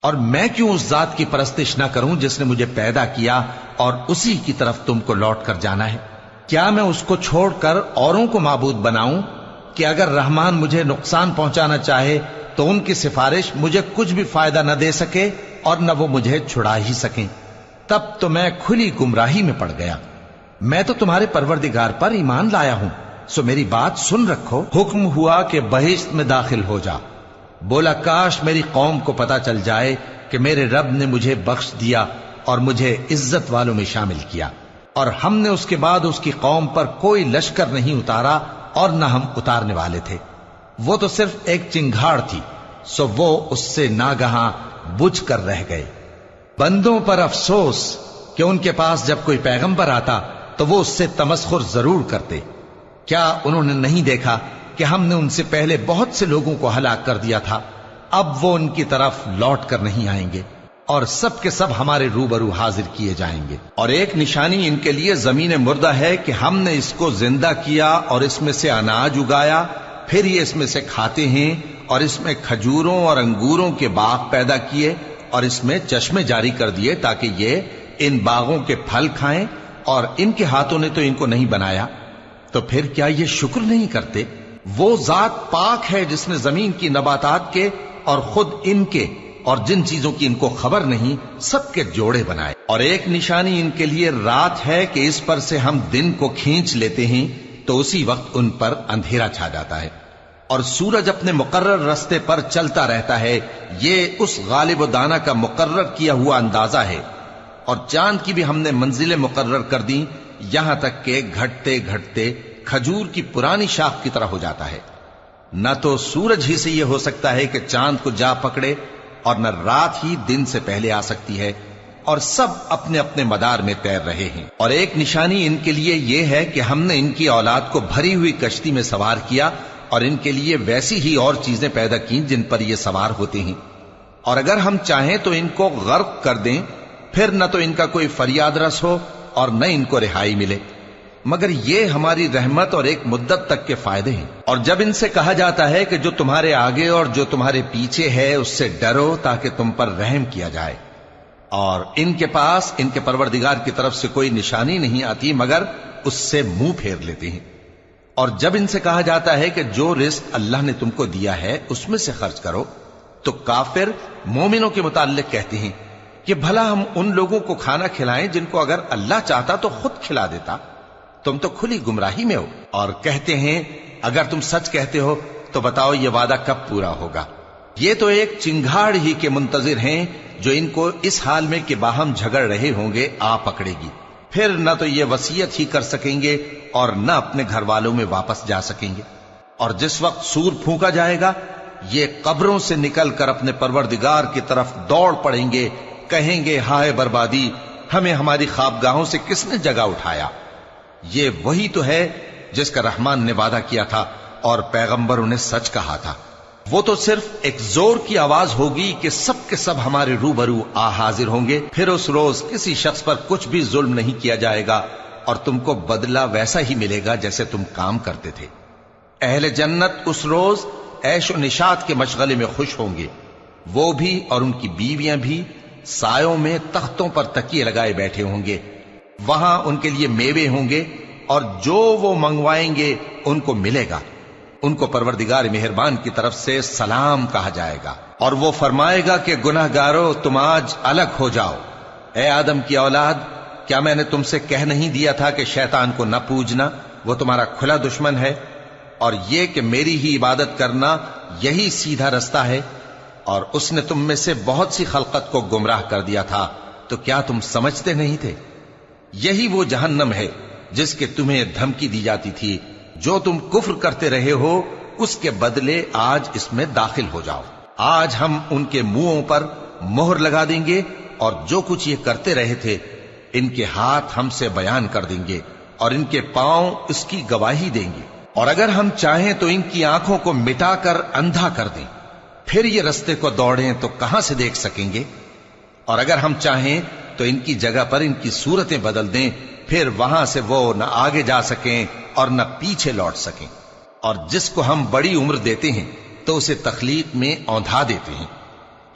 اور میں کیوں اس ذات کی پرستش نہ کروں جس نے مجھے پیدا کیا اور اسی کی طرف تم کو لوٹ کر جانا ہے؟ کیا میں اس کو چھوڑ کر اوروں کو معبود بناؤں کہ اگر رحمان مجھے نقصان پہنچانا چاہے تو ان کی سفارش مجھے کچھ بھی فائدہ نہ دے سکے اور نہ وہ مجھے چھڑا ہی سکیں؟ تب تو میں کھلی گمراہی میں پڑ گیا۔ میں تو تمہارے پروردگار پر ایمان لایا ہوں، سو میری بات سن رکھو۔ حکم ہوا کہ بہشت میں داخل ہو جا۔ بولا کاش میری قوم کو پتا چل جائے کہ میرے رب نے مجھے بخش دیا اور مجھے عزت والوں میں شامل کیا، اور ہم نے اس کے بعد اس کی قوم پر کوئی لشکر نہیں اتارا اور نہ ہم اتارنے والے تھے۔ وہ تو صرف ایک چنگھاڑ تھی، سو وہ اس سے ناگہاں بجھ کر رہ گئے۔ بندوں پر افسوس کہ ان کے پاس جب کوئی پیغمبر آتا تو وہ اس سے تمسخر ضرور کرتے۔ کیا انہوں نے نہیں دیکھا کہ ہم نے ان سے پہلے بہت سے لوگوں کو ہلاک کر دیا تھا؟ اب وہ ان کی طرف لوٹ کر نہیں آئیں گے اور سب کے سب ہمارے روبرو حاضر کیے جائیں گے۔ اور ایک نشانی ان کے لیے زمین مردہ ہے کہ ہم نے اس کو زندہ کیا اور اس میں سے اناج اگایا، پھر یہ اس میں سے کھاتے ہیں، اور اس میں کھجوروں اور انگوروں کے باغ پیدا کیے اور اس میں چشمے جاری کر دیے تاکہ یہ ان باغوں کے پھل کھائیں، اور ان کے ہاتھوں نے تو ان کو نہیں بنایا، تو پھر کیا یہ شکر نہیں کرتے؟ وہ ذات پاک ہے جس نے زمین کی نباتات کے اور خود ان کے اور جن چیزوں کی ان کو خبر نہیں سب کے جوڑے بنائے۔ اور ایک نشانی ان کے لیے رات ہے کہ اس پر سے ہم دن کو کھینچ لیتے ہیں تو اسی وقت ان پر اندھیرا چھا جاتا ہے، اور سورج اپنے مقرر رستے پر چلتا رہتا ہے۔ یہ اس غالب و دانا کا مقرر کیا ہوا اندازہ ہے۔ اور چاند کی بھی ہم نے منزلیں مقرر کر دیں، یہاں تک کہ گھٹتے گھٹتے کھجور کی پرانی شاخ کی طرح ہو جاتا ہے۔ نہ تو سورج ہی سے یہ ہو سکتا ہے کہ چاند کو جا پکڑے، اور نہ رات ہی دن سے پہلے آ سکتی ہے، اور سب اپنے اپنے مدار میں تیر رہے ہیں۔ اور ایک نشانی ان کے لیے یہ ہے کہ ہم نے ان کی اولاد کو بھری ہوئی کشتی میں سوار کیا اور ان کے لیے ویسی ہی اور چیزیں پیدا کی جن پر یہ سوار ہوتے ہیں، اور اگر ہم چاہیں تو ان کو غرق کر دیں، پھر نہ تو ان کا کوئی فریاد رس ہو اور نہ ان کو رہائی ملے، مگر یہ ہماری رحمت اور ایک مدت تک کے فائدے ہیں۔ اور جب ان سے کہا جاتا ہے کہ جو تمہارے آگے اور جو تمہارے پیچھے ہے اس سے ڈرو تاکہ تم پر رحم کیا جائے، اور ان کے پاس ان کے پروردگار کی طرف سے کوئی نشانی نہیں آتی مگر اس سے منہ پھیر لیتے ہیں۔ اور جب ان سے کہا جاتا ہے کہ جو رزق اللہ نے تم کو دیا ہے اس میں سے خرچ کرو، تو کافر مومنوں کے متعلق کہتے ہیں کہ بھلا ہم ان لوگوں کو کھانا کھلائیں جن کو اگر اللہ چاہتا تو خود کھلا دیتا، تم تو کھلی گمراہی میں ہو۔ اور کہتے ہیں اگر تم سچ کہتے ہو تو بتاؤ یہ وعدہ کب پورا ہوگا؟ یہ تو ایک چنگھاڑ ہی کے منتظر ہیں جو ان کو اس حال میں کہ باہم جھگڑ رہے ہوں گے آ پکڑے گی، پھر نہ تو یہ وصیت ہی کر سکیں گے اور نہ اپنے گھر والوں میں واپس جا سکیں گے۔ اور جس وقت سور پھونکا جائے گا یہ قبروں سے نکل کر اپنے پروردگار کی طرف دوڑ پڑیں گے، کہیں گے ہائے بربادی، ہمیں ہماری خوابگاہوں سے کس نے جگہ اٹھایا۔ یہ وہی تو ہے جس کا رحمان نے وعدہ کیا تھا اور پیغمبروں نے سچ کہا تھا۔ وہ تو صرف ایک زور کی آواز ہوگی کہ سب کے سب ہمارے روبرو آ حاضر ہوں گے، پھر اس روز کسی شخص پر کچھ بھی ظلم نہیں کیا جائے گا اور تم کو بدلہ ویسا ہی ملے گا جیسے تم کام کرتے تھے۔ اہل جنت اس روز عیش و نشاط کے مشغلے میں خوش ہوں گے، وہ بھی اور ان کی بیویاں بھی سایوں میں تختوں پر تکیے لگائے بیٹھے ہوں گے۔ وہاں ان کے لیے میوے ہوں گے اور جو وہ منگوائیں گے ان کو ملے گا۔ ان کو پروردگار مہربان کی طرف سے سلام کہا جائے گا، اور وہ فرمائے گا کہ گناہ گارو تم آج الگ ہو جاؤ۔ اے آدم کی اولاد، کیا میں نے تم سے کہہ نہیں دیا تھا کہ شیطان کو نہ پوجنا، وہ تمہارا کھلا دشمن ہے، اور یہ کہ میری ہی عبادت کرنا یہی سیدھا رستہ ہے؟ اور اس نے تم میں سے بہت سی خلقت کو گمراہ کر دیا تھا، تو کیا تم سمجھتے نہیں تھے؟ یہی وہ جہنم ہے جس کے تمہیں دھمکی دی جاتی تھی، جو تم کفر کرتے رہے ہو اس کے بدلے آج اس میں داخل ہو جاؤ۔ آج ہم ان کے منہوں پر مہر لگا دیں گے، اور جو کچھ یہ کرتے رہے تھے ان کے ہاتھ ہم سے بیان کر دیں گے، اور ان کے پاؤں اس کی گواہی دیں گے۔ اور اگر ہم چاہیں تو ان کی آنکھوں کو مٹا کر اندھا کر دیں، پھر یہ رستے کو دوڑیں تو کہاں سے دیکھ سکیں گے؟ اور اگر ہم چاہیں تو ان کی جگہ پر ان کی صورتیں بدل دیں، پھر وہاں سے وہ نہ آگے جا سکیں اور نہ پیچھے لوٹ سکیں۔ اور جس کو ہم بڑی عمر دیتے ہیں تو اسے تخلیق میں اوندھا دیتے ہیں۔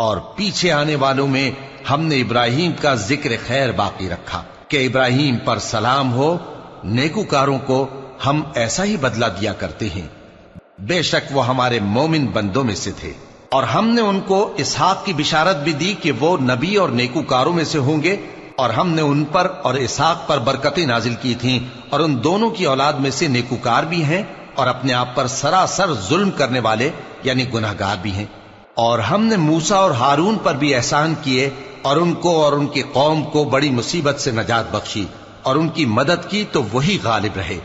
اور پیچھے آنے والوں میں ہم نے ابراہیم کا ذکر خیر باقی رکھا کہ ابراہیم پر سلام ہو، نیکوکاروں کو ہم ایسا ہی بدلہ دیا کرتے ہیں، بے شک وہ ہمارے مومن بندوں میں سے تھے۔ اور ہم نے ان کو اسحاق کی بشارت بھی دی کہ وہ نبی اور نیکوکاروں میں سے ہوں گے، اور ہم نے ان پر اور اسحاق پر برکتیں نازل کی تھیں، اور ان دونوں کی اولاد میں سے نیکوکار بھی ہیں اور اپنے آپ پر سراسر ظلم کرنے والے یعنی گناہگار بھی ہیں۔ اور ہم نے موسیٰ اور ہارون پر بھی احسان کیے اور ان کو اور ان کی قوم کو بڑی مصیبت سے نجات بخشی اور ان کی مدد کی تو وہی غالب رہے۔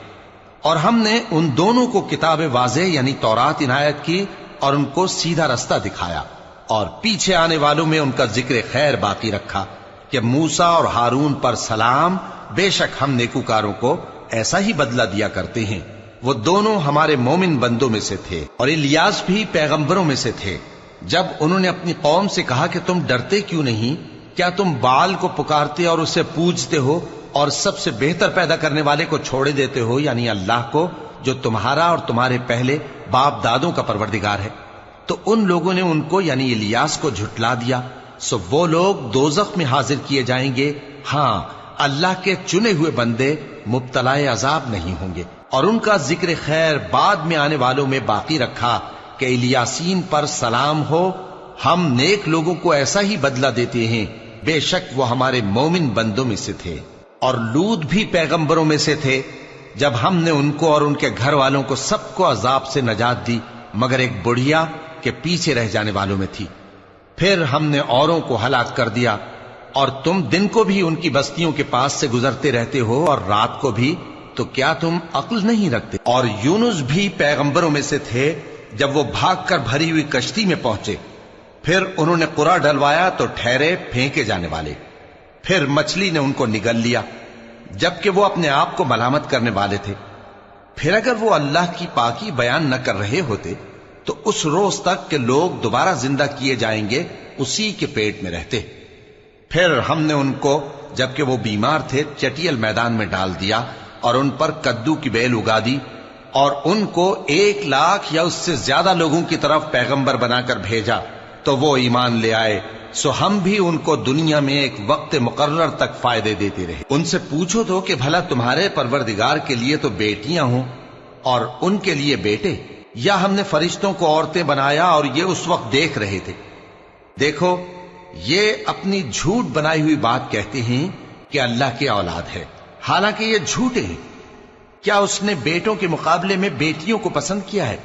اور ہم نے ان دونوں کو کتاب واضح یعنی تورات عنایت کی اور ان کو سیدھا رستہ دکھایا، اور پیچھے آنے والوں میں ان کا ذکر خیر باقی رکھا کہ موسیٰ اور ہارون پر سلام، بے شک ہم نیکوکاروں کو ایسا ہی بدلہ دیا کرتے ہیں۔ وہ دونوں ہمارے مومن بندوں میں سے تھے، اور الیاس بھی پیغمبروں میں سے تھے۔ جب انہوں نے اپنی قوم سے کہا کہ تم ڈرتے کیوں نہیں؟ کیا تم بال کو پکارتے اور اسے پوجتے ہو اور سب سے بہتر پیدا کرنے والے کو چھوڑے دیتے ہو یعنی اللہ کو، جو تمہارا اور تمہارے پہلے باپ دادوں کا پروردگار ہے؟ تو ان لوگوں نے ان کو یعنی الیاس کو جھٹلا دیا، سو وہ لوگ دوزخ میں حاضر کیے جائیں گے۔ ہاں، اللہ کے چنے ہوئے بندے مبتلا عذاب نہیں ہوں گے۔ اور ان کا ذکر خیر بعد میں آنے والوں میں باقی رکھا کہ الیاسین پر سلام ہو، ہم نیک لوگوں کو ایسا ہی بدلہ دیتے ہیں، بے شک وہ ہمارے مومن بندوں میں سے تھے۔ اور لوط بھی پیغمبروں میں سے تھے، جب ہم نے ان کو اور ان کے گھر والوں کو سب کو عذاب سے نجات دی مگر ایک بڑھیا کہ پیچھے رہ جانے والوں میں تھی۔ پھر ہم نے اوروں کو ہلاک کر دیا، اور تم دن کو بھی ان کی بستیوں کے پاس سے گزرتے رہتے ہو اور رات کو بھی، تو کیا تم عقل نہیں رکھتے؟ اور یونس بھی پیغمبروں میں سے تھے، جب وہ بھاگ کر بھری ہوئی کشتی میں پہنچے، پھر انہوں نے قرعہ ڈلوایا تو ٹھہرے پھینکے جانے والے، پھر مچھلی نے ان کو نگل لیا جبکہ وہ اپنے آپ کو ملامت کرنے والے تھے۔ پھر اگر وہ اللہ کی پاکی بیان نہ کر رہے ہوتے تو اس روز تک کہ لوگ دوبارہ زندہ کیے جائیں گے اسی کے پیٹ میں رہتے۔ پھر ہم نے ان کو جبکہ وہ بیمار تھے چٹیل میدان میں ڈال دیا اور ان پر کدو کی بیل اگا دی، اور ان کو 1,00,000 یا اس سے زیادہ لوگوں کی طرف پیغمبر بنا کر بھیجا تو وہ ایمان لے آئے، سو ہم بھی ان کو دنیا میں ایک وقت مقرر تک فائدے دیتے رہے۔ ان سے پوچھو تو کہ بھلا تمہارے پروردگار کے لیے تو بیٹیاں ہوں اور ان کے لیے بیٹے، یا ہم نے فرشتوں کو عورتیں بنایا اور یہ اس وقت دیکھ رہے تھے؟ دیکھو، یہ اپنی جھوٹ بنائی ہوئی بات کہتے ہیں کہ اللہ کی اولاد ہے، حالانکہ یہ جھوٹے ہیں۔ کیا اس نے بیٹوں کے مقابلے میں بیٹیوں کو پسند کیا ہے؟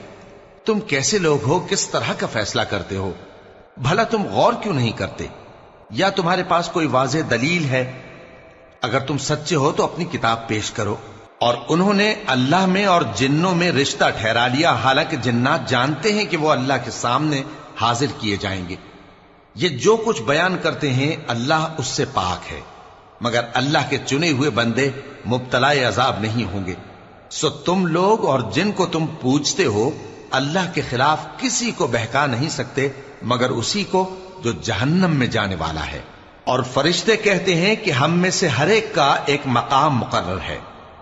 تم کیسے لوگ ہو، کس طرح کا فیصلہ کرتے ہو؟ بھلا تم غور کیوں نہیں کرتے؟ یا تمہارے پاس کوئی واضح دلیل ہے؟ اگر تم سچے ہو تو اپنی کتاب پیش کرو۔ اور انہوں نے اللہ میں اور جنوں میں رشتہ ٹھہرا لیا، حالانکہ جنات جانتے ہیں کہ وہ اللہ کے سامنے حاضر کیے جائیں گے۔ یہ جو کچھ بیان کرتے ہیں اللہ اس سے پاک ہے، مگر اللہ کے چنے ہوئے بندے مبتلا عذاب نہیں ہوں گے۔ سو تم لوگ اور جن کو تم پوجتے ہو اللہ کے خلاف کسی کو بہکا نہیں سکتے مگر اسی کو جو جہنم میں جانے والا ہے۔ اور فرشتے کہتے ہیں کہ ہم میں سے ہر ایک کا ایک مقام مقرر ہے،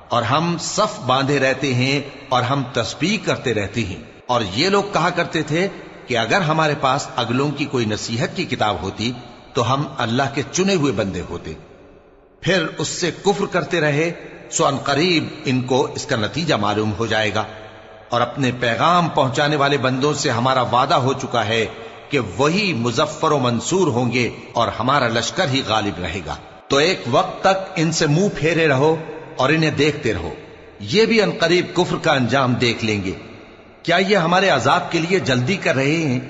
اور ہم صف باندھے رہتے ہیں اور ہم تسبیح کرتے رہتے ہیں۔ اور یہ لوگ کہا کرتے تھے کہ اگر ہمارے پاس اگلوں کی کوئی نصیحت کی کتاب ہوتی تو ہم اللہ کے چنے ہوئے بندے ہوتے۔ پھر اس سے کفر کرتے رہے، سو ان قریب ان کو اس کا نتیجہ معلوم ہو جائے گا۔ اور اپنے پیغام پہنچانے والے بندوں سے ہمارا وعدہ ہو چکا ہے کہ وہی مظفر و منصور ہوں گے اور ہمارا لشکر ہی غالب رہے گا۔ تو ایک وقت تک ان سے منہ پھیرے رہو اور انہیں دیکھتے رہو، یہ بھی ان قریب کفر کا انجام دیکھ لیں گے۔ کیا یہ ہمارے عذاب کے لیے جلدی کر رہے ہیں؟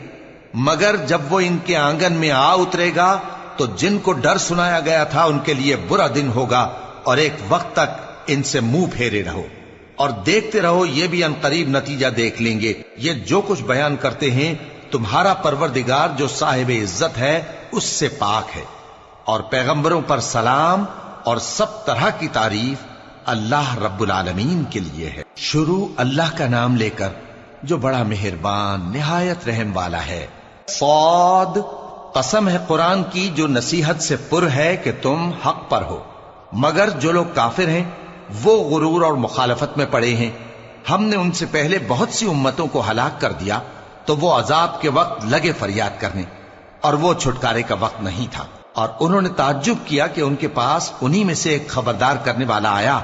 مگر جب وہ ان کے آنگن میں آ اترے گا تو جن کو ڈر سنایا گیا تھا ان کے لیے برا دن ہوگا، اور ایک وقت تک ان سے منہ پھیرے رہو اور دیکھتے رہو، یہ بھی ان قریب نتیجہ دیکھ لیں گے۔ یہ جو کچھ بیان کرتے ہیں تمہارا پروردگار جو صاحب عزت ہے اس سے پاک ہے۔ اور پیغمبروں پر سلام اور سب طرح کی تعریف اللہ رب العالمین کے لیے ہے۔ شروع اللہ کا نام لے کر جو بڑا مہربان نہایت رحم والا ہے۔ صاد، قسم ہے قرآن کی جو نصیحت سے پر ہے کہ تم حق پر ہو، مگر جو لوگ کافر ہیں وہ غرور اور مخالفت میں پڑے ہیں۔ ہم نے ان سے پہلے بہت سی امتوں کو ہلاک کر دیا تو وہ عذاب کے وقت لگے فریاد کرنے، اور وہ چھٹکارے کا وقت نہیں تھا، اور انہوں نے تعجب کیا کہ ان کے پاس انہی میں سے ایک خبردار کرنے والا آیا،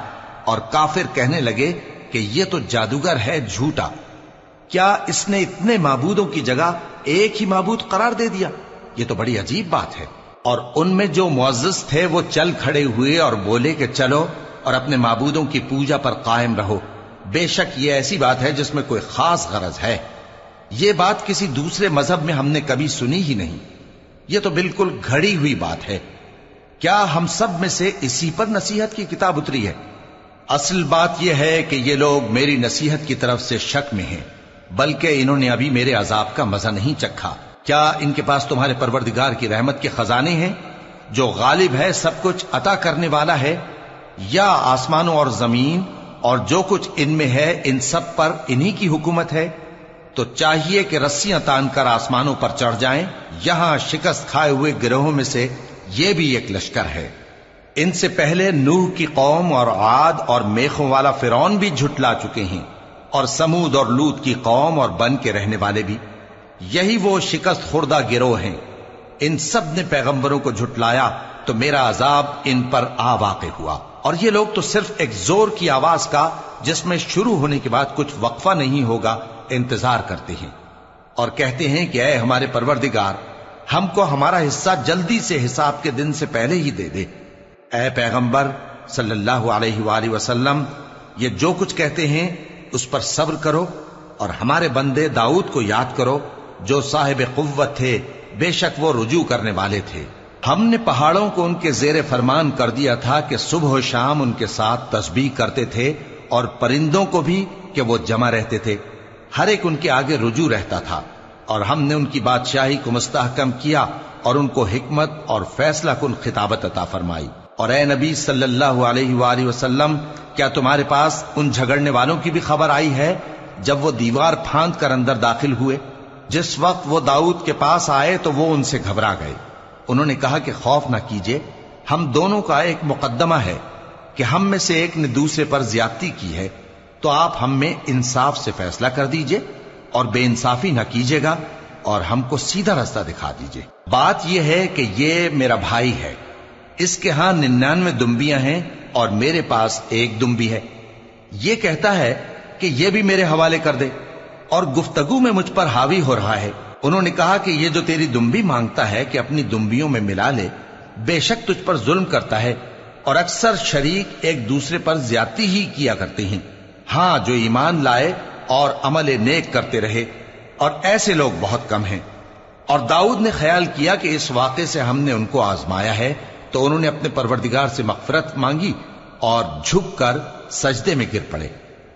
اور کافر کہنے لگے کہ یہ تو جادوگر ہے جھوٹا، کیا اس نے اتنے معبودوں کی جگہ ایک ہی معبود قرار دے دیا؟ یہ تو بڑی عجیب بات ہے۔ اور ان میں جو معزز تھے وہ چل کھڑے ہوئے اور بولے کہ چلو اور اپنے معبودوں کی پوجا پر قائم رہو، بے شک یہ ایسی بات ہے جس میں کوئی خاص غرض ہے، یہ بات کسی دوسرے مذہب میں ہم نے کبھی سنی ہی نہیں، یہ تو بالکل گھڑی ہوئی بات ہے، کیا ہم سب میں سے اسی پر نصیحت کی کتاب اتری ہے؟ اصل بات یہ ہے کہ یہ لوگ میری نصیحت کی طرف سے شک میں ہیں، بلکہ انہوں نے ابھی میرے عذاب کا مزہ نہیں چکھا۔ کیا ان کے پاس تمہارے پروردگار کی رحمت کے خزانے ہیں جو غالب ہے، سب کچھ عطا کرنے والا ہے، یا آسمانوں اور زمین اور جو کچھ ان میں ہے ان سب پر انہی کی حکومت ہے؟ تو چاہیے کہ رسیاں تان کر آسمانوں پر چڑھ جائیں، یہاں شکست کھائے ہوئے گروہوں میں سے یہ بھی ایک لشکر ہے۔ ان سے پہلے نوح کی قوم اور عاد اور میخوں والا فرعون بھی جھٹلا چکے ہیں، اور سمود اور لوط کی قوم اور بن کے رہنے والے بھی، یہی وہ شکست خوردہ گروہ ہیں۔ ان سب نے پیغمبروں کو جھٹلایا تو میرا عذاب ان پر آ واقع ہوا، اور یہ لوگ تو صرف ایک زور کی آواز کا جس میں شروع ہونے کے بعد کچھ وقفہ نہیں ہوگا انتظار کرتے ہیں، اور کہتے ہیں کہ اے ہمارے پروردگار، ہم کو ہمارا حصہ جلدی سے حساب کے دن سے پہلے ہی دے دے۔ اے پیغمبر صلی اللہ علیہ وآلہ وسلم، یہ جو کچھ کہتے ہیں اس پر صبر کرو، اور ہمارے بندے داؤد کو یاد کرو جو صاحب قوت تھے، بے شک وہ رجوع کرنے والے تھے۔ ہم نے پہاڑوں کو ان کے زیر فرمان کر دیا تھا کہ صبح و شام ان کے ساتھ تسبیح کرتے تھے، اور پرندوں کو بھی کہ وہ جمع رہتے تھے، ہر ایک ان کے آگے رجوع رہتا تھا، اور ہم نے ان کی بادشاہی کو مستحکم کیا اور ان کو حکمت اور فیصلہ کن خطابت عطا فرمائی۔ اور اے نبی صلی اللہ علیہ وآلہ وسلم، کیا تمہارے پاس ان جھگڑنے والوں کی بھی خبر آئی ہے جب وہ دیوار پھاند کر اندر داخل ہوئے؟ جس وقت وہ داؤد کے پاس آئے تو وہ ان سے گھبرا گئے، انہوں نے کہا کہ خوف نہ کیجیے، ہم دونوں کا ایک مقدمہ ہے کہ ہم میں سے ایک نے دوسرے پر زیادتی کی ہے، تو آپ ہم میں انصاف سے فیصلہ کر دیجئے اور بے انصافی نہ کیجیے گا، اور ہم کو سیدھا راستہ دکھا دیجئے۔ بات یہ ہے کہ یہ میرا بھائی ہے، اس کے ہاں 99 دمبیاں ہیں اور میرے پاس ایک دمبی ہے، یہ کہتا ہے کہ یہ بھی میرے حوالے کر دے، اور گفتگو میں مجھ پر حاوی ہو رہا ہے۔ انہوں نے کہا کہ یہ جو تیری دمبی مانگتا ہے کہ اپنی دمبیوں میں ملا لے، بے شک تجھ پر ظلم کرتا ہے، اور اکثر شریک ایک دوسرے پر زیادتی ہی کیا کرتے ہیں، ہاں جو ایمان لائے اور عمل نیک کرتے رہے، اور ایسے لوگ بہت کم ہیں۔ اور داؤد نے خیال کیا کہ اس واقعے سے ہم نے ان کو آزمایا ہے، تو انہوں نے اپنے پروردگار سے مغفرت مانگی اور جھک کر سجدے میں گر پڑے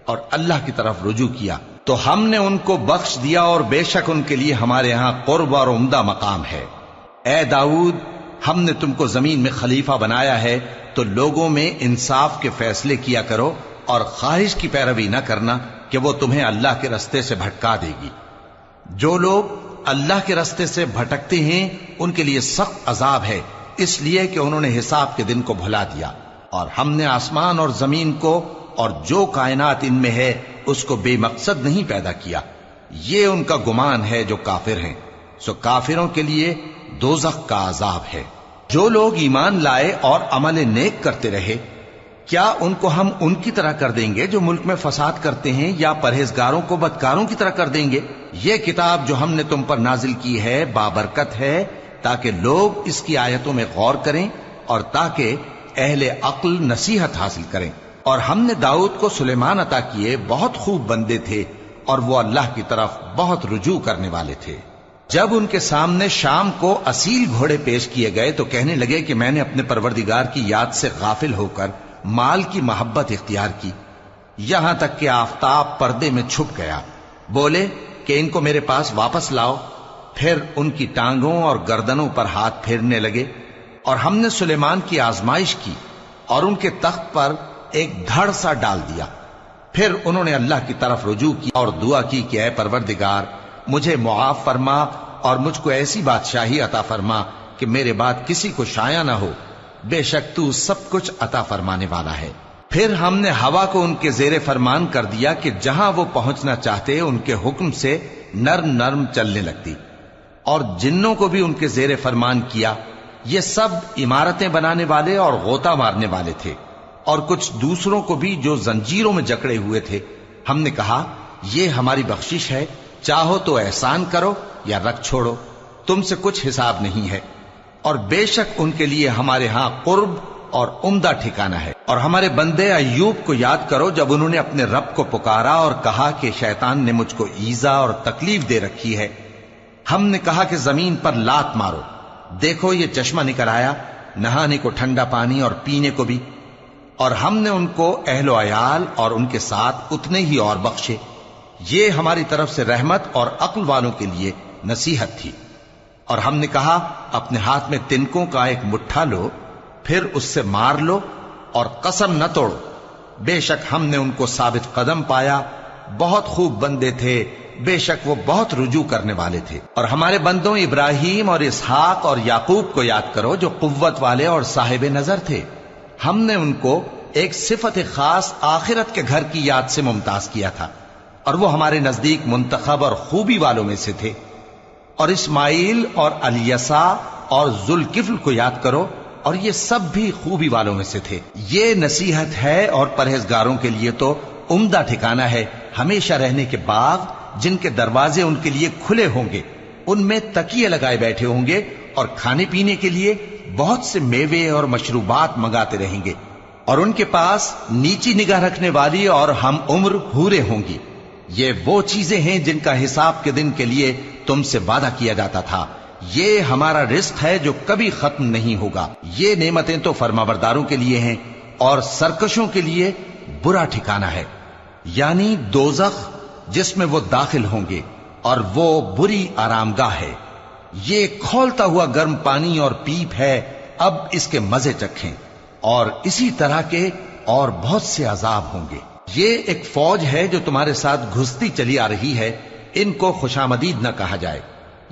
اور اللہ کی طرف رجوع کیا، تو ہم نے ان کو بخش دیا، اور بے شک ان کے لیے ہمارے ہاں قرب اور عمدہ مقام ہے۔ اے داؤد، ہم نے تم کو زمین میں خلیفہ بنایا ہے، تو لوگوں میں انصاف کے فیصلے کیا کرو، اور خواہش کی پیروی نہ کرنا کہ وہ تمہیں اللہ کے رستے سے بھٹکا دے گی۔ جو لوگ اللہ کے رستے سے بھٹکتے ہیں ان کے لیے سخت عذاب ہے، اس لیے کہ انہوں نے حساب کے دن کو بھلا دیا، اور ہم نے آسمان اور زمین کو اور جو کائنات ان میں ہے اس کو بے مقصد نہیں پیدا کیا۔ یہ ان کا گمان ہے جو کافر ہیں، سو کافروں کے لیے دوزخ کا عذاب ہے۔ جو لوگ ایمان لائے اور عمل نیک کرتے رہے، کیا ان کو ہم ان کی طرح کر دیں گے جو ملک میں فساد کرتے ہیں، یا پرہیزگاروں کو بدکاروں کی طرح کر دیں گے؟ یہ کتاب جو ہم نے تم پر نازل کی ہے بابرکت ہے، تاکہ لوگ اس کی آیتوں میں غور کریں اور تاکہ اہل عقل نصیحت حاصل کریں۔ اور ہم نے داؤد کو سلیمان عطا کیے، بہت خوب بندے تھے، اور وہ اللہ کی طرف بہت رجوع کرنے والے تھے۔ جب ان کے سامنے شام کو اصیل گھوڑے پیش کیے گئے تو کہنے لگے کہ میں نے اپنے پروردگار کی یاد سے غافل ہو کر مال کی محبت اختیار کی، یہاں تک کہ آفتاب پردے میں چھپ گیا۔ بولے کہ ان کو میرے پاس واپس لاؤ، پھر ان کی ٹانگوں اور گردنوں پر ہاتھ پھیرنے لگے، اور ہم نے سلیمان کی آزمائش کی اور ان کے تخت پر ایک دھڑ سا ڈال دیا۔ پھر انہوں نے اللہ کی طرف رجوع کی اور دعا کی کہ اے پروردگار، مجھے معاف فرما اور مجھ کو ایسی بادشاہی عطا فرما کہ میرے بعد کسی کو شایع نہ ہو، بے شک تو سب کچھ عطا فرمانے والا ہے۔ پھر ہم نے ہوا کو ان کے زیر فرمان کر دیا کہ جہاں وہ پہنچنا چاہتے ان کے حکم سے نرم نرم چلنے لگتی، اور جنوں کو بھی ان کے زیر فرمان کیا. یہ سب عمارتیں بنانے والے اور غوطہ مارنے والے تھے، اور کچھ دوسروں کو بھی جو زنجیروں میں جکڑے ہوئے تھے. ہم نے کہا یہ ہماری بخشش ہے، چاہو تو احسان کرو یا رکھ چھوڑو، تم سے کچھ حساب نہیں ہے. اور بے شک ان کے لیے ہمارے ہاں قرب اور عمدہ ٹھکانہ ہے. اور ہمارے بندے ایوب کو یاد کرو جب انہوں نے اپنے رب کو پکارا اور کہا کہ شیطان نے مجھ کو ایذا اور تکلیف دے رکھی ہے. ہم نے کہا کہ زمین پر لات مارو، دیکھو یہ چشمہ نکل آیا، نہانے کو ٹھنڈا پانی اور پینے کو بھی. اور ہم نے ان کو اہل و عیال اور ان کے ساتھ اتنے ہی اور بخشے. یہ ہماری طرف سے رحمت اور عقل والوں کے لیے نصیحت تھی. اور ہم نے کہا اپنے ہاتھ میں تنکوں کا ایک مٹھا لو، پھر اس سے مار لو اور قسم نہ توڑو. بے شک ہم نے ان کو ثابت قدم پایا، بہت خوب بندے تھے، بے شک وہ بہت رجوع کرنے والے تھے. اور ہمارے بندوں ابراہیم اور اسحاق اور یعقوب کو یاد کرو جو قوت والے اور صاحب نظر تھے. ہم نے ان کو ایک صفت خاص آخرت کے گھر کی یاد سے ممتاز کیا تھا، اور وہ ہمارے نزدیک منتخب اور خوبی والوں میں سے تھے. اور اسماعیل اور الیسع اور ذوالکفل کو یاد کرو، اور یہ سب بھی خوبی والوں میں سے تھے. یہ نصیحت ہے اور پرہیزگاروں کے لیے تو عمدہ ٹھکانہ ہے ہمیشہ رہنے کے باغ جن کے دروازے ان کے لیے کھلے ہوں گے، ان میں تکیے لگائے بیٹھے ہوں گے، اور کھانے پینے کے لیے بہت سے میوے اور مشروبات منگاتے رہیں گے. اور ان کے پاس نیچی نگاہ رکھنے والی اور ہم عمر حوریں ہوں گی. یہ وہ چیزیں ہیں جن کا حساب کے دن کے لیے تم سے وعدہ کیا جاتا تھا. یہ ہمارا رزق ہے جو کبھی ختم نہیں ہوگا. یہ نعمتیں تو فرمانبرداروں کے لیے ہیں، اور سرکشوں کے لیے برا ٹھکانہ ہے، یعنی دوزخ جس میں وہ داخل ہوں گے، اور وہ بری آرام گاہ ہے. یہ کھولتا ہوا گرم پانی اور پیپ ہے، اب اس کے مزے چکھیں. اور اسی طرح کے اور بہت سے عذاب ہوں گے. یہ ایک فوج ہے جو تمہارے ساتھ گھستی چلی آ رہی ہے، ان کو خوشامدید نہ کہا جائے.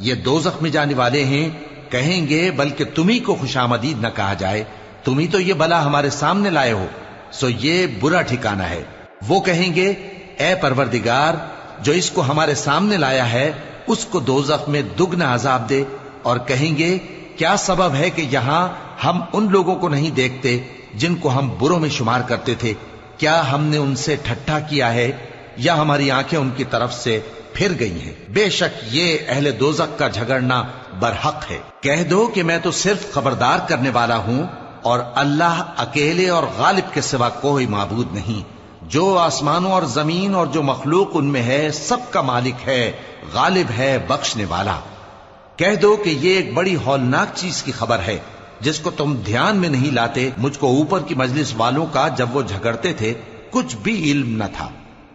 یہ دوزخ میں جانے والے ہیں، کہیں گے بلکہ تمہیں کو خوشامدید نہ کہا جائے، تمہیں تو یہ بلا ہمارے سامنے لائے ہو، سو یہ برا ٹھکانہ ہے. وہ کہیں گے اے پروردگار جو اس کو ہمارے سامنے لایا ہے اس کو دوزخ میں دگنا عذاب دے. اور کہیں گے کیا سبب ہے کہ یہاں ہم ان لوگوں کو نہیں دیکھتے جن کو ہم بروں میں شمار کرتے تھے؟ کیا ہم نے ان سے ٹھٹھا کیا ہے یا ہماری آنکھیں ان کی طرف سے پھر گئی ہیں؟ بے شک یہ اہل دوزخ کا جھگڑنا برحق ہے. کہہ دو کہ میں تو صرف خبردار کرنے والا ہوں، اور اللہ اکیلے اور غالب کے سوا کوئی معبود نہیں. جو آسمانوں اور زمین اور جو مخلوق ان میں ہے سب کا مالک ہے، غالب ہے، بخشنے والا. کہہ دو کہ یہ ایک بڑی ہولناک چیز کی خبر ہے جس کو تم دھیان میں نہیں لاتے. مجھ کو اوپر کی مجلس والوں کا جب وہ جھگڑتے تھے کچھ بھی علم نہ تھا.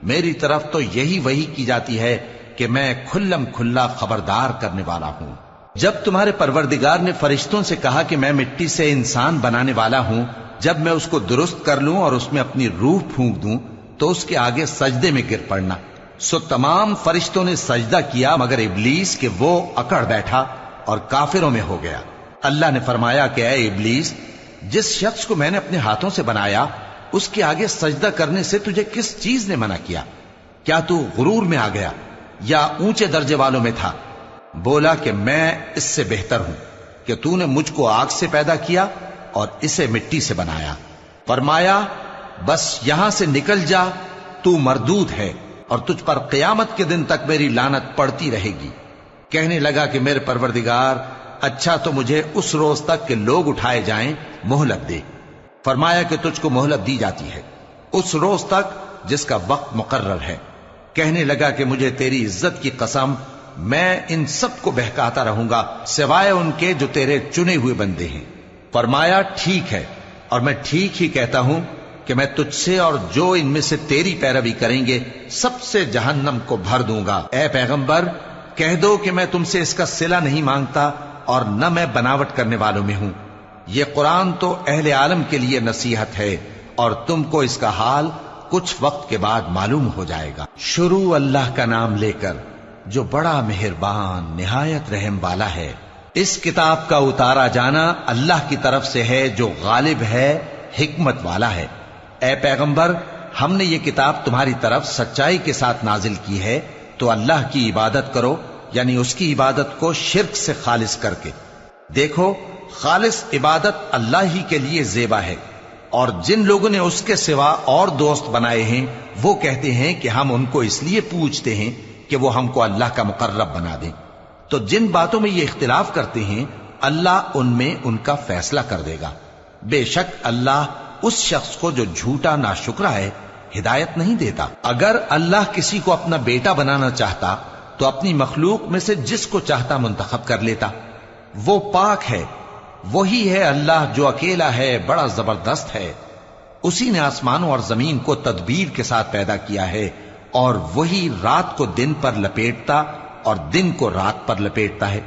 میری طرف تو یہی وحی کی جاتی ہے کہ میں کھلم کھلا خبردار کرنے والا ہوں. جب تمہارے پروردگار نے فرشتوں سے کہا کہ میں مٹی سے انسان بنانے والا ہوں، جب میں اس کو درست کر لوں اور اس میں اپنی روح پھونک دوں تو اس کے آگے سجدے میں گر پڑنا. سو تمام فرشتوں نے سجدہ کیا مگر ابلیس کہ وہ اکڑ بیٹھا اور کافروں میں ہو گیا. اللہ نے فرمایا کہ اے ابلیس، جس شخص کو میں نے اپنے ہاتھوں سے بنایا اس کے آگے سجدہ کرنے سے تجھے کس چیز نے منع کیا؟ کیا تو غرور میں آ گیا یا اونچے درجے والوں میں تھا؟ بولا کہ میں اس سے بہتر ہوں کہ تو نے مجھ کو آگ سے پیدا کیا اور اسے مٹی سے بنایا. فرمایا بس یہاں سے نکل جا، تو مردود ہے اور تجھ پر قیامت کے دن تک میری لعنت پڑتی رہے گی. کہنے لگا کہ میرے پروردگار، اچھا تو مجھے اس روز تک کہ لوگ اٹھائے جائیں مہلت دے. فرمایا کہ تجھ کو مہلت دی جاتی ہے اس روز تک جس کا وقت مقرر ہے. کہنے لگا کہ مجھے تیری عزت کی قسم، میں ان سب کو بہکاتا رہوں گا سوائے ان کے جو تیرے چنے ہوئے بندے ہیں. فرمایا ٹھیک ہے، اور میں ٹھیک ہی کہتا ہوں کہ میں تجھ سے اور جو ان میں سے تیری پیروی کریں گے سب سے جہنم کو بھر دوں گا. اے پیغمبر کہہ دو کہ میں تم سے اس کا صلہ نہیں مانگتا اور نہ میں بناوٹ کرنے والوں میں ہوں. یہ قرآن تو اہل عالم کے لیے نصیحت ہے اور تم کو اس کا حال کچھ وقت کے بعد معلوم ہو جائے گا. شروع اللہ کا نام لے کر جو بڑا مہربان نہایت رحم والا ہے. اس کتاب کا اتارا جانا اللہ کی طرف سے ہے جو غالب ہے، حکمت والا ہے. اے پیغمبر، ہم نے یہ کتاب تمہاری طرف سچائی کے ساتھ نازل کی ہے، تو اللہ کی عبادت کرو یعنی اس کی عبادت کو شرک سے خالص کر کے۔ دیکھو خالص عبادت اللہ ہی کے لیے زیبا ہے، اور جن لوگوں نے اس کے سوا اور دوست بنائے ہیں وہ کہتے ہیں کہ ہم ان کو اس لیے پوجتے ہیں کہ وہ ہم کو اللہ کا مقرب بنا دیں۔ تو جن باتوں میں یہ اختلاف کرتے ہیں اللہ ان میں ان کا فیصلہ کر دے گا۔ بے شک اللہ اس شخص کو جو جھوٹا ناشکرا ہے ہدایت نہیں دیتا۔ اگر اللہ کسی کو اپنا بیٹا بنانا چاہتا تو اپنی مخلوق میں سے جس کو چاہتا منتخب کر لیتا۔ وہ پاک ہے، وہی ہے اللہ جو اکیلا ہے، بڑا زبردست ہے۔ اسی نے آسمانوں اور زمین کو تدبیر کے ساتھ پیدا کیا ہے، اور وہی رات کو دن پر لپیٹتا اور دن کو رات پر لپیٹتا ہے،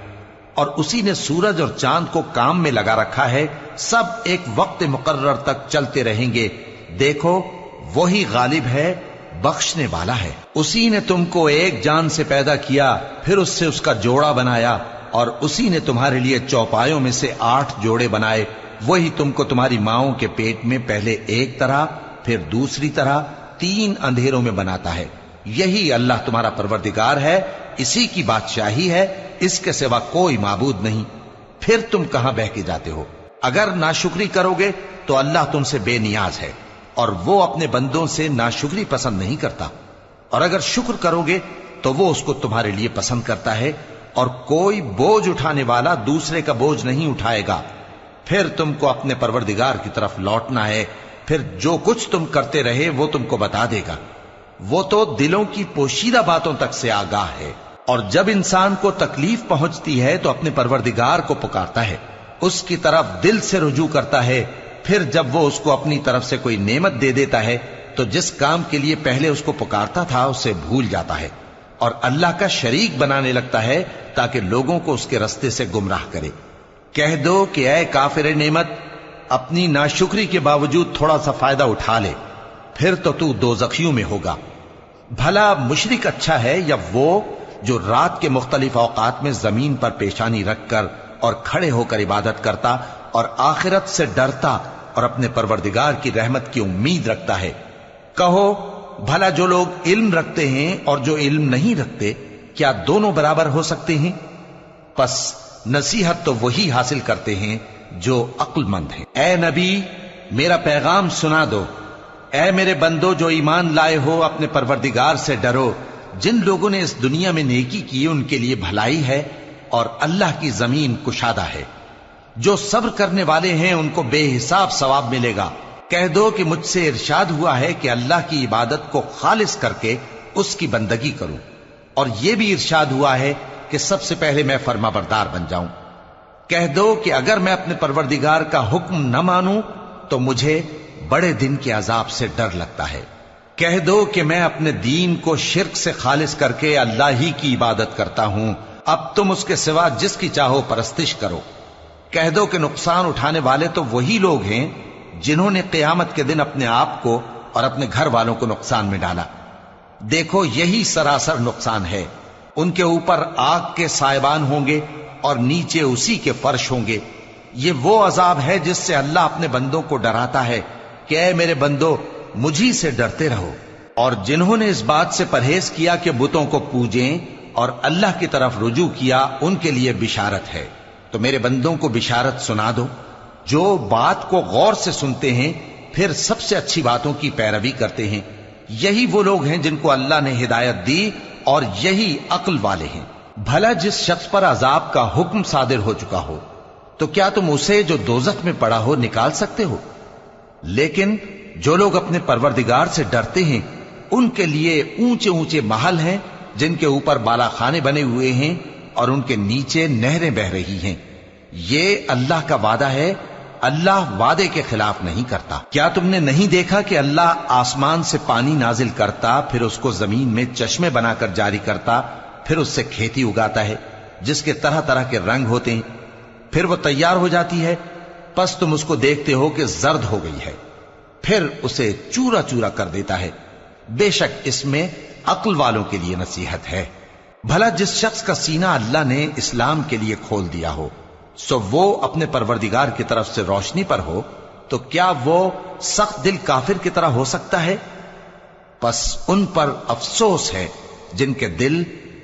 اور اسی نے سورج اور چاند کو کام میں لگا رکھا ہے، سب ایک وقت مقرر تک چلتے رہیں گے۔ دیکھو وہی غالب ہے، بخشنے والا ہے۔ اسی نے تم کو ایک جان سے پیدا کیا، پھر اس سے اس کا جوڑا بنایا، اور اسی نے تمہارے لیے چوپایوں میں سے 8 جوڑے بنائے۔ وہی تم کو تمہاری ماؤں کے پیٹ میں پہلے ایک طرح پھر دوسری طرح 3 اندھیروں میں بناتا ہے۔ یہی اللہ تمہارا پروردگار ہے، اسی کی بادشاہی ہے، اس کے سوا کوئی معبود نہیں۔ پھر تم کہاں بہ کے جاتے ہو؟ اگر ناشکری کرو گے تو اللہ تم سے بے نیاز ہے، اور وہ اپنے بندوں سے ناشکری پسند نہیں کرتا، اور اگر شکر کرو گے تو وہ اس کو تمہارے لیے پسند کرتا ہے، اور کوئی بوجھ اٹھانے والا دوسرے کا بوجھ نہیں اٹھائے گا۔ پھر تم کو اپنے پروردگار کی طرف لوٹنا ہے، پھر جو کچھ تم کرتے رہے وہ تم کو بتا دے گا۔ وہ تو دلوں کی پوشیدہ باتوں تک سے آگاہ ہے، اور جب انسان کو تکلیف پہنچتی ہے تو اپنے پروردگار کو پکارتا ہے، اس کی طرف دل سے رجوع کرتا ہے۔ پھر جب وہ اس کو اپنی طرف سے کوئی نعمت دے دیتا ہے تو جس کام کے لیے پہلے اس کو پکارتا تھا اسے بھول جاتا ہے، اور اللہ کا شریک بنانے لگتا ہے تاکہ لوگوں کو اس کے رستے سے گمراہ کرے۔ کہہ دو کہ اے کافر نعمت، اپنی ناشکری کے باوجود تھوڑا سا فائدہ اٹھا لے، پھر تو دوزخیوں میں ہوگا۔ بھلا مشرک اچھا ہے یا وہ جو رات کے مختلف اوقات میں زمین پر پیشانی رکھ کر اور کھڑے ہو کر عبادت کرتا اور آخرت سے ڈرتا اور اپنے پروردگار کی رحمت کی امید رکھتا ہے۔ کہو بھلا جو لوگ علم رکھتے ہیں اور جو علم نہیں رکھتے، کیا دونوں برابر ہو سکتے ہیں؟ پس نصیحت تو وہی حاصل کرتے ہیں جو عقل مند ہیں۔ اے نبی میرا پیغام سنا دو، اے میرے بندو جو ایمان لائے ہو اپنے پروردگار سے ڈرو۔ جن لوگوں نے اس دنیا میں نیکی کی ان کے لیے بھلائی ہے، اور اللہ کی زمین کشادہ ہے۔ جو صبر کرنے والے ہیں ان کو بے حساب ثواب ملے گا۔ کہہ دو کہ مجھ سے ارشاد ہوا ہے کہ اللہ کی عبادت کو خالص کر کے اس کی بندگی کروں، اور یہ بھی ارشاد ہوا ہے کہ سب سے پہلے میں فرما بردار بن جاؤں۔ کہہ دو کہ اگر میں اپنے پروردگار کا حکم نہ مانوں تو مجھے بڑے دن کے عذاب سے ڈر لگتا ہے۔ کہہ دو کہ میں اپنے دین کو شرک سے خالص کر کے اللہ ہی کی عبادت کرتا ہوں، اب تم اس کے سوا جس کی چاہو پرستش کرو۔ کہہ دو کہ نقصان اٹھانے والے تو وہی لوگ ہیں جنہوں نے قیامت کے دن اپنے آپ کو اور اپنے گھر والوں کو نقصان میں ڈالا۔ دیکھو یہی سراسر نقصان ہے، ان کے اوپر آگ کے سائبان ہوں گے اور نیچے اسی کے فرش ہوں گے۔ یہ وہ عذاب ہے جس سے اللہ اپنے بندوں کو ڈراتا ہے کہ اے میرے بندو مجھی سے ڈرتے رہو، اور جنہوں نے اس بات سے پرہیز کیا کہ بتوں کو پوجیں اور اللہ کی طرف رجوع کیا ان کے لیے بشارت ہے۔ تو میرے بندوں کو بشارت سنا دو جو بات کو غور سے سنتے ہیں پھر سب سے اچھی باتوں کی پیروی کرتے ہیں۔ یہی وہ لوگ ہیں جن کو اللہ نے ہدایت دی، اور یہی عقل والے ہیں۔ بھلا جس شخص پر عذاب کا حکم صادر ہو چکا ہو تو کیا تم اسے جو دوزخ میں پڑا ہو نکال سکتے ہو؟ لیکن جو لوگ اپنے پروردگار سے ڈرتے ہیں ان کے لیے اونچے اونچے محل ہیں جن کے اوپر بالا خانے بنے ہوئے ہیں اور ان کے نیچے نہریں بہ رہی ہیں۔ یہ اللہ کا وعدہ ہے، اللہ وعدے کے خلاف نہیں کرتا۔ کیا تم نے نہیں دیکھا کہ اللہ آسمان سے پانی نازل کرتا، پھر اس کو زمین میں چشمے بنا کر جاری کرتا، پھر اس سے کھیتی اگاتا ہے جس کے طرح طرح کے رنگ ہوتے ہیں، پھر وہ تیار ہو جاتی ہے، پس تم اس کو دیکھتے ہو کہ زرد ہو گئی ہے، پھر اسے چورا چورا کر دیتا ہے۔ بے شک اس میں عقل والوں کے لیے نصیحت ہے۔ بھلا جس شخص کا سینہ اللہ نے اسلام کے لیے کھول دیا ہو سو وہ اپنے پروردگار کی طرف سے روشنی پر ہو، تو کیا وہ سخت دل کافر کی طرح ہو سکتا ہے؟ پس ان پر افسوس ہے جن کے دل